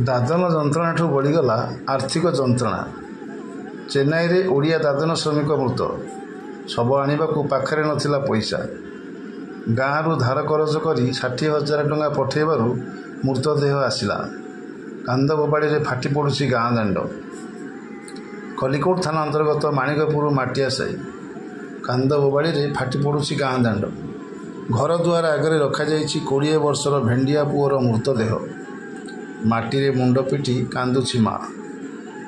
दादन जंत्रणाठू बढ़ीगला आर्थिक जंत्रणा। चेन्नई रे ओडिया दादन श्रमिक मृत। शव आनिबाकू पाखरे नथिला पैसा। गाँव धार करज करी 60,000 टंका पठेबारु मृतदेह आसिला। कांद बोबाड़ी रे फाटी पड़ुछि गाँ दांड। खलिकोट थाना अंतर्गत माणिकपुर माटिया साई कांद बोबाड़ी रे फाटी पड़ुछि गाँ दांड। घर दुआर आगे रखा 20 वर्षर भेंडिया पुओर मृतदेह। माटी रे मुंड पिटी कांदुछि माँ।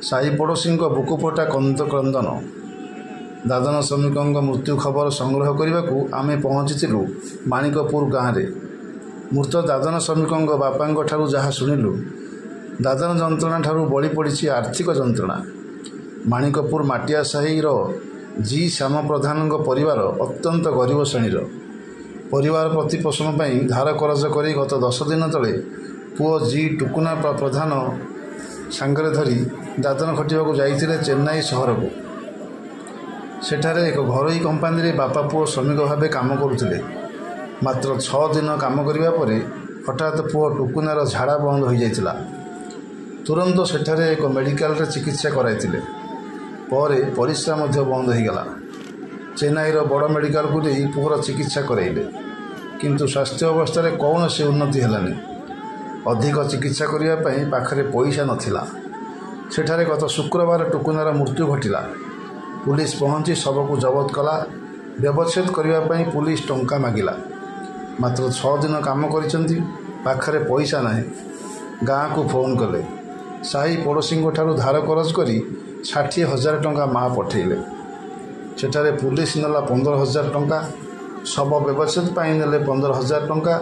साई पड़ोशी बुकुफटा क्रंदन। दादन श्रमिकों मृत्यु खबर संग्रह करने को आमे पहुँचीलु माणिकपुर गाँव में। मृत दादन श्रमिकों बापा ठारू जहाँ शुणिलु दादन जंत्रणा ठारू बड़ी पड़ी आर्थिक जंत्रणा। माणिकपुर माटिया साही जी श्याम प्रधान परिवार अत्यंत गरीब श्रेणीर। परिवार प्रतिपोषण पर धार करज कर गत 10 दिन तले पुओ जी टुकुना प्रधान सांगरे धरी दादन खटिବାକୁ ଯାଇଥିଲେ चेन्नई सहर को। सेठारे एक घरोई कंपानी रे बापा पुओ श्रमिक भाव काम करुले। मात्र 6 दिन काम करिबा परे हठात पुओ टुकुनार झाड़ा बंद हो जाइतिला। तुरंत सेठारे एक मेडिकल रे चिकित्सा कराइतिले। परे परिश्रा मध्य बंद हो गला। चेन्नई रो बड़ मेडिकल को नहीं पुओर चिकित्सा कराइले, किंतु स्वास्थ्य अवस्था रे कौनसी उन्नति हेलानी। अधिक चिकित्सा करने पाखरे पैसा नथिला। सेठारे गत शुक्रवार टुकुनार मृत्यु घटिला। पुलिस पहुंची शव को जबत कला। व्यवच्छेद करने पुलिस टंका मागिला। मात्र 6 दिन काम करिसेंती, पाखरे पैसा नहीं। गाँ को फोन कले। साही पड़ोशी ठारू धार करज करी 60,000 टंका माँ पठेले। सेठारे पुलिस नेला 15,000 टंका। शव व्यवच्छेद नेले 15,000 टंका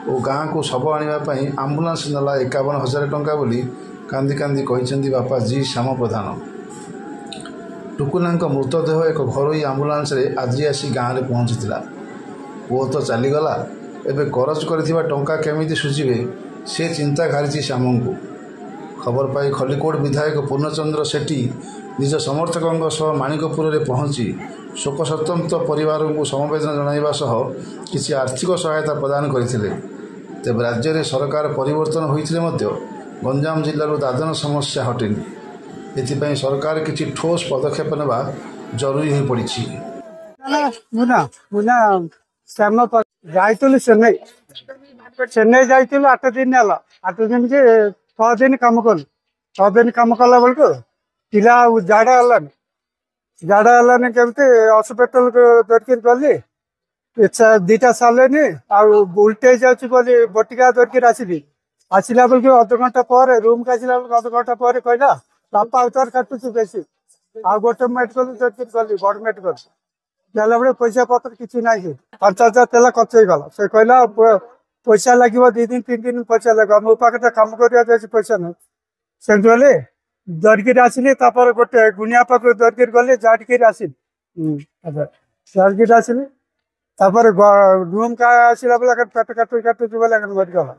और गाँ को शव आने आम्बुलांस नेला 51,000 टंका बोली कांदी कांदी कहते बापा जी श्याम प्रधान। टुकुना मृतदेह एक घरोई आम्बुलांस रे आज आसी गाँव में पहुँचीला। पुओ तो चलीगला, एबे करज करथिबा टंका केमिति सुझिबे से चिंता घारी श्याम को। खबर पाई खलिकोट विधायक पूर्णचंद्र सेठी निज समर्थकों सह माणिकपुर रे पहुंची शोक संतप्त परिवार को समवेदना जणाइबा सह किसी आर्थिक सहायता प्रदान करथिले। तेज राज्य में सरकार परिवर्तन होते गंजाम जिलूर दादन समस्या हटेनी। एथिपाई सरकार किसी ठोस पदक्षेप नेबा जरूरी हो पड़ी। चेन्नई जाइल 8 दिन है। 8 दिन के 6 दिन कम कल। 6 दिन कम कला बेलू पिला झाड़ा हलानी केमती हस्पिटाल धरिक गली। दुटा सारे उल्टे जाऊँगी बटिका धरिक आसली। आसला बेलू अध घंटा पर रूम को आसला बेलू अध घंटा पर कहला बापा उतार काटुची बेसी। आ गोटे मेडिकल धरिक गली बड़ मेडिकल गला बेले पैसा पत्र किसी ना 5,000 तेला खर्च हो गला। से कहला पैसा लगे 2 दिन 3 दिन पैसा लगे मो पाखे काम कर पैसा ना से धरिक आसली। गोटे गुनिया पाख धरिक गली झाड़िक आसली। झाड़िक आसली रूम का आसला बेले पेट काटुची बोले मरीगला।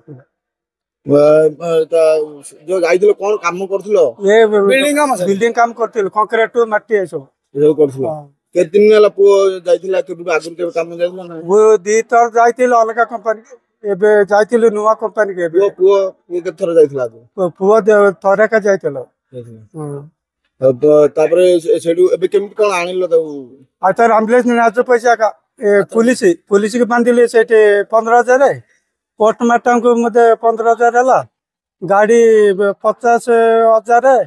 जो जाइथिलो कोन काम करथिलो? ये बिल्डिंग काम करथिलो कंक्रीट मट्टी ए सब करथिलो। के दिन वाला पो जाइथिला के आगुन के काम जाइथिलो ना? वो 2 थर जाइथिलो अलग कंपनी। एबे जाइथिलो नुवा कंपनी के। पो के थर जाइथिला? पो थरे का जाइथिलो। तो तापरे सेडू एबे केमित कोन आनिलो त? आ तर एम्बुलेंस नाजो पैसा का पुलिस के बांधिले सेटे 15,000 है। पोस्टमार्टम को मते 15,000 है। गाड़ी 50,000 है।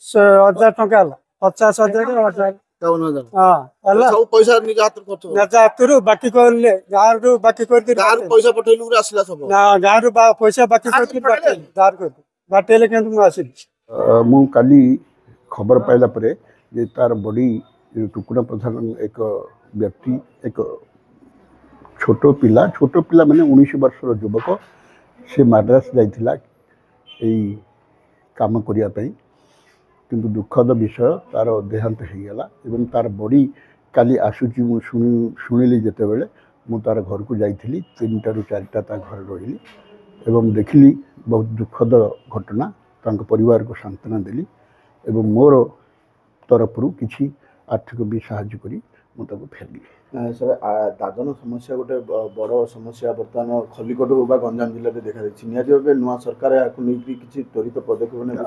1,000 टंका है। 50,000 सब पैसा निजा हाथ खर्च निजा हाथ बाकी करले गाँव रु बाकी कर पैसा पठेलु आसला सब ना गाँव रु पैसा बाकी कर धार कर बाटेले के तुम आसिल। मु काली खबर पाइला परे जे तार बॉडी टुकुना प्रधान एक व्यक्ति एक छोट पिला माने 19 वर्षर युवक से मद्रास जाइथिला एई काम करिया पई। किंतु दुखद विषय तार देहांत हो गला। एवं तार बॉडी काली आसुची मु शुणिली जेते बेले मु तार घर को जाइथिली। 3टा ରୁ 4टा ता घर रहिली एवं देखिली बहुत दुखद घटना। तांको परिवार को सांत्वना देली एवं मोर तरफ किसी आर्थिक भी साहाय्य करी मु ताको फेरली। ସାର୍ ଦାଦନ ସମସ୍ୟା ଗୋଟେ ବଡ଼ ସମସ୍ୟା ବର୍ତ୍ତମାନ ଖଲିକୋଟ ବା ଗଞ୍ଜାମ ଜିଲ୍ଲାରେ ଦେଖାଦେଇଛି। ନିହାତି ଭାବେ ନୂଆ ସରକାର ଏହାକୁ ନେଇକି କିଛି ତ୍ୱରିତ ପଦକ୍ଷେପ ନେବେ।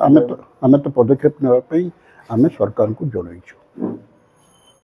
ଆମେ ତ ପଦକ୍ଷେପ ନେବା ପାଇଁ ଆମେ ସରକାରଙ୍କୁ ଜଣାଇଛୁ।